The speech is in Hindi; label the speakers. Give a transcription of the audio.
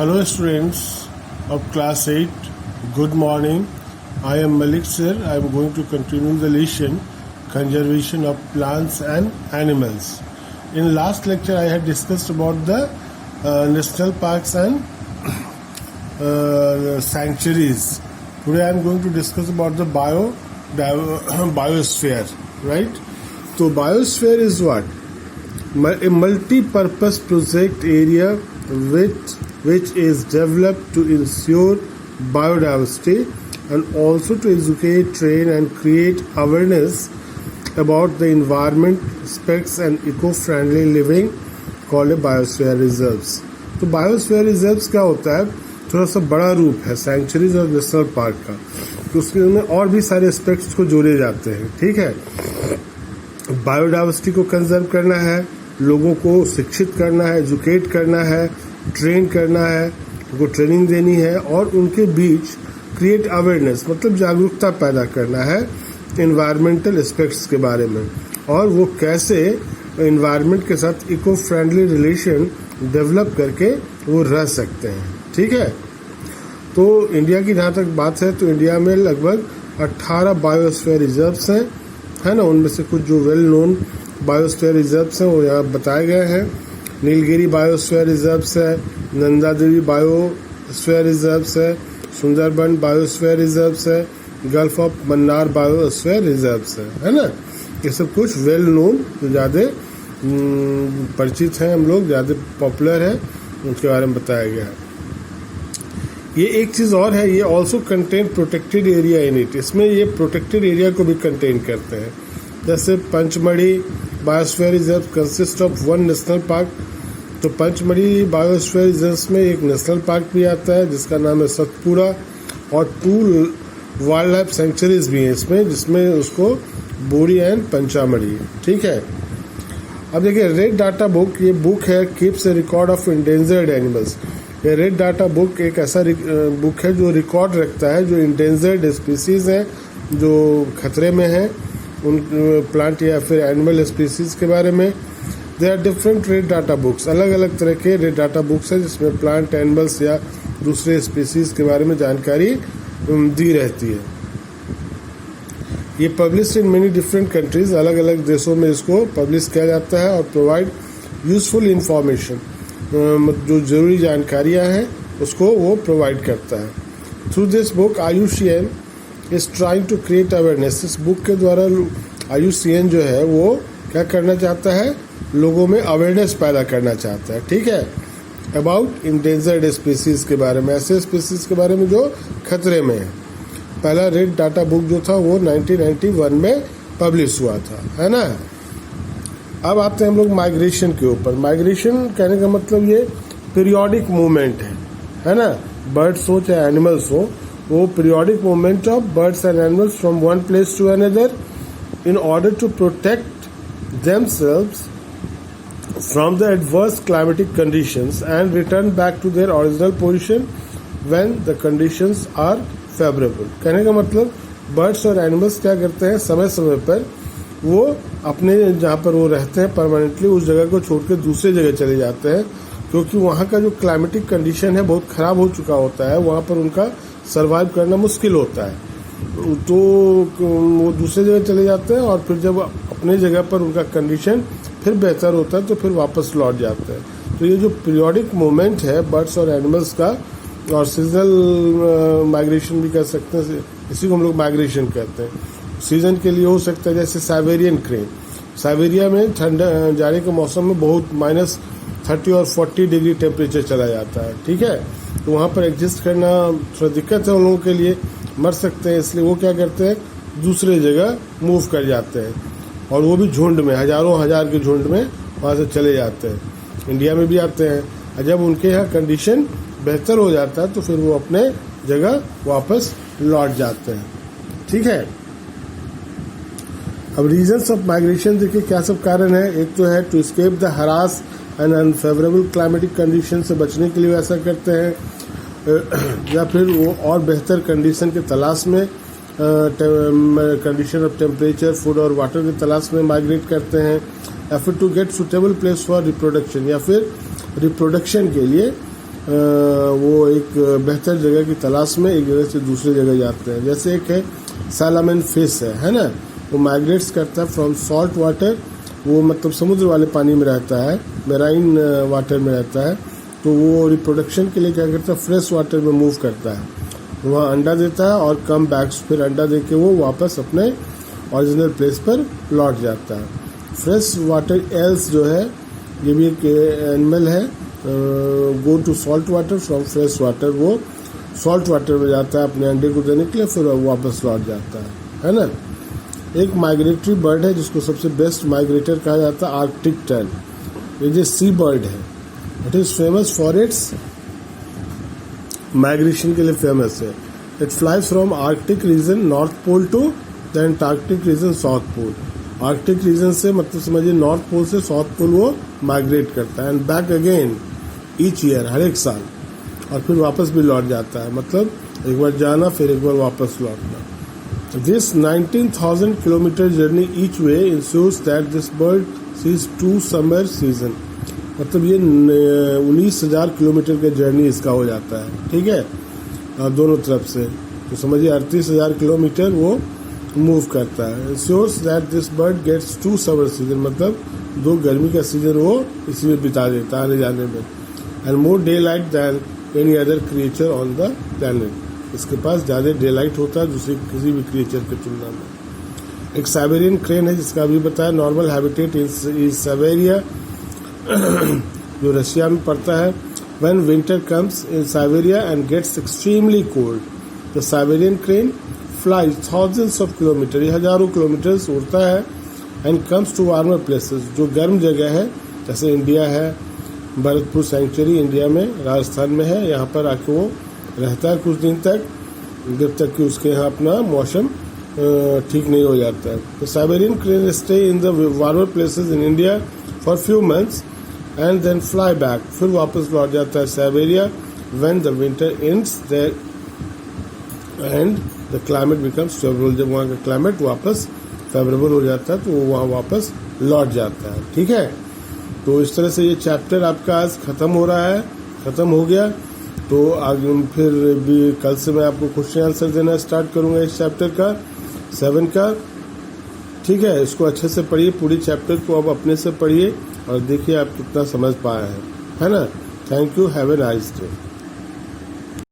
Speaker 1: Hello students of class 8, good morning. I am Malik sir. I am going to continue the lesson conservation of plants and animals. In last lecture I had discussed about the national parks and sanctuaries. Today I am going to discuss about the biosphere, right? So biosphere is what? A multi-purpose project area which is developed to ensure biodiversity and also to educate, train and create awareness about the environment aspects and eco-friendly living called a biosphere reserves. तो बायोस्फीयर रिजर्व्स क्या होता है? थोड़ा सा बड़ा रूप है सैंक्चुरीज और नेशनल पार्क का, तो उसमें और भी सारे एस्पेक्ट्स को जोड़े जाते हैं. ठीक है, बायोडाइवर्सिटी को कंजर्व करना है, लोगों को शिक्षित करना है, एजुकेट करना है, ट्रेन करना है, उनको ट्रेनिंग देनी है और उनके बीच क्रिएट अवेयरनेस मतलब जागरूकता पैदा करना है एनवायरमेंटल एस्पेक्ट्स के बारे में, और वो कैसे एनवायरमेंट के साथ इको फ्रेंडली रिलेशन डेवलप करके वो रह सकते हैं. ठीक है, तो इंडिया की जहाँ तक बात है तो इंडिया में लगभग 18 बायोस्फीयर रिजर्व्स हैं, है ना. उनमें से कुछ जो वेल नोन बायोस्फीयर रिजर्व्स हैं वो यहाँ बताए गए हैं. नीलगिरी बायोस्फीयर रिजर्व्स है, नंदा देवी बायोस्फीयर रिजर्व्स है, सुंदरबन बायोस्फीयर रिजर्व्स है, gulf of Mannar biosphere reserves है ना. ये सब कुछ वेल नोन जो ज़्यादा परिचित हैं, हम लोग ज़्यादा पॉपुलर है, उनके बारे में बताया गया है. ये एक चीज़ और है, ये also contain protected area in it. इसमें ये प्रोटेक्टेड एरिया को भी कंटेन करते हैं. जैसे Pachmarhi biosphere reserve consist of 1 national park. तो पंचमढ़ी बायोस्फीयर रिजर्व में एक नेशनल पार्क भी आता है जिसका नाम है सतपुड़ा, और 2 वाइल्ड लाइफ सेंचुरीज भी हैं इसमें, जिसमें उसको बोरी एंड पंचामढ़ी. ठीक है, अब देखिए रेड डाटा बुक, ये बुक है keeps A record of endangered animals. ये रेड डाटा बुक एक ऐसा बुक है जो रिकॉर्ड रखता है जो इंडेंजर्ड स्पीसीज हैं, जो खतरे में हैं, उन प्लांट या फिर एनिमल स्पीसीज के बारे में. They are different red data books, अलग अलग तरह के रेड डाटा बुक्स हैं जिसमें प्लांट, एनिमल्स या दूसरे स्पीसीज के बारे में जानकारी दी रहती है. ये publish in many different countries, अलग अलग देशों में इसको पब्लिश किया जाता है और प्रोवाइड यूजफुल इंफॉर्मेशन, जो जरूरी जानकारियां हैं उसको वो प्रोवाइड करता है. Through this book IUCN is trying to create awareness. इस बुक के द्वारा IUCN जो है वो क्या करना चाहता है, लोगों में अवेयरनेस पैदा करना चाहता है. ठीक है, अबाउट इंडेंजर्ड स्पीसीज के बारे में, ऐसे स्पीसीज के बारे में जो खतरे में है. पहला रेड डाटा बुक जो था वो 1991 में पब्लिश हुआ था, है ना. अब आते हैं हम लोग माइग्रेशन के ऊपर. माइग्रेशन कहने का मतलब ये पीरियोडिक मूवमेंट है ना. बर्ड्स हो चाहे एनिमल्स हो, वो periodic movement of birds and animals from one place to another in order to protect themselves from the adverse climatic conditions and return back to their original position when the conditions are favorable. कहने का मतलब बर्ड्स और एनिमल्स क्या करते हैं, समय समय पर वो अपने जहाँ पर वो रहते हैं परमानेंटली उस जगह को छोड़ के दूसरे जगह चले जाते हैं, क्योंकि वहाँ का जो क्लाइमेटिक कंडीशन है बहुत ख़राब हो चुका होता है, वहाँ पर उनका सर्वाइव करना मुश्किल होता है. तो वो दूसरे जगह चले जाते हैं और फिर जब अपने जगह पर उनका कंडीशन फिर बेहतर होता है तो फिर वापस लौट जाते हैं. तो ये जो पीरियोडिक मूवमेंट है बर्ड्स और एनिमल्स का, और सीजनल माइग्रेशन भी कर सकते हैं, इसी को हम लोग माइग्रेशन कहते हैं. सीजन के लिए हो सकता है जैसे साइबेरियन क्रेन. साइबेरिया में ठंडा जाने के मौसम में बहुत -30 और 40 डिग्री टेम्परेचर चला जाता है. ठीक है, तो वहाँ पर एडजस्ट करना थोड़ा दिक्कत है उन लोगों के लिए, मर सकते हैं, इसलिए वो क्या करते हैं दूसरे जगह मूव कर जाते हैं, और वो भी झुंड में, हजारों हजार के झुंड में वहाँ से चले जाते हैं. इंडिया में भी आते हैं, और जब उनके यहाँ कंडीशन बेहतर हो जाता है तो फिर वो अपने जगह वापस लौट जाते हैं. ठीक है, अब रीजन्स ऑफ माइग्रेशन देखिए क्या सब कारण है. एक तो है to escape the harsh and unfavourable climatic condition से बचने के लिए ऐसा करते हैं, या फिर वो और बेहतर कंडीशन के तलाश में, कंडीशन ऑफ टेम्परेचर, फूड और वाटर की तलाश में माइग्रेट करते हैं, या फिर to get suitable place for reproduction, या फिर रिप्रोडक्शन के लिए वो एक बेहतर जगह की तलाश में एक जगह से दूसरी जगह जाते हैं। जैसे एक है सालामन फिश है ना, वो माइग्रेट्स करता है फ्रॉम सॉल्ट वाटर, वो मतलब समुद्र वाले पानी में रहता है, मेराइन वाटर में रहता है, तो वो रिप्रोडक्शन के लिए क्या करता है, फ्रेश वाटर में मूव करता है, वहाँ अंडा देता है और कम बैक्स, फिर अंडा दे के वो वापस अपने ओरिजिनल प्लेस पर लौट जाता है। फ्रेश वाटर एल्स जो है ये भी एक एनिमल है, go to salt water from fresh water, वो सॉल्ट वाटर में जाता है अपने अंडे को देने के लिए, फिर वापस लौट जाता है ना। एक माइग्रेटरी बर्ड है जिसको सबसे बेस्ट माइग्रेटर कहा जाता है, आर्कटिक टर्न। ये जो सी बर्ड है, it is famous for its migration के लिए फेमस है। It flies from Arctic region north pole to the Antarctic region south pole. Arctic region से मतलब समझिए नॉर्थ पोल से साउथ पोल वो माइग्रेट करता है, and back again each year, हर एक साल, और फिर वापस भी लौट जाता है, मतलब एक बार जाना फिर एक बार वापस लौटना। This 19,000 kilometer journey each way ensures that this bird sees 2 summer season। मतलब ये 19,000 किलोमीटर का जर्नी इसका हो जाता है, ठीक है, दोनों तरफ से, तो समझिए 38,000 किलोमीटर वो मूव करता है। Ensures that this bird gets 2 summer season, मतलब 2 गर्मी का सीजन वो इसी में बिता देता है आने जाने में। And more daylight than any other creature on the planet। इसके पास ज़्यादा डे लाइट होता है दूसरी किसी भी क्रिएचर की तुलना में। एक साइबेरियन क्रेन है जिसका अभी बताया नॉर्मल हैबिटेट इज साइबेरिया, जो रशिया में पड़ता है। When winter comes in Siberia and gets extremely cold, the Siberian crane flies thousands of kilometre, ये हजारों किलोमीटर्स उड़ता है, and comes to warmer places, जो गर्म जगह है, जैसे इंडिया है, भरतपुर सेंचुरी इंडिया में राजस्थान में है, यहाँ पर आके वो रहता है कुछ दिन तक, जब तक कि उसके यहाँ अपना मौसम ठीक नहीं हो जाता है। तो Siberian crane stay in the warmer places in India for few months and then fly back, फिर वापस लौट जाता है Siberia when the winter ends there and the climate becomes favourable. जब वहाँ का क्लाइमेट वापस फेवरेबल हो जाता है तो वो वहाँ वापस लौट जाता है, ठीक है। तो इस तरह से ये चैप्टर आपका आज खत्म हो रहा है, खत्म हो गया। तो आगे फिर भी कल से मैं आपको क्वेश्चन आंसर देना स्टार्ट करूंगा इस चैप्टर का 7 का, ठीक है। इसको अच्छे से पढ़िए, पूरी चैप्टर को अब अपने से पढ़िए और देखिए आप कितना समझ पाए हैं, है ना। Thank you, have a nice day.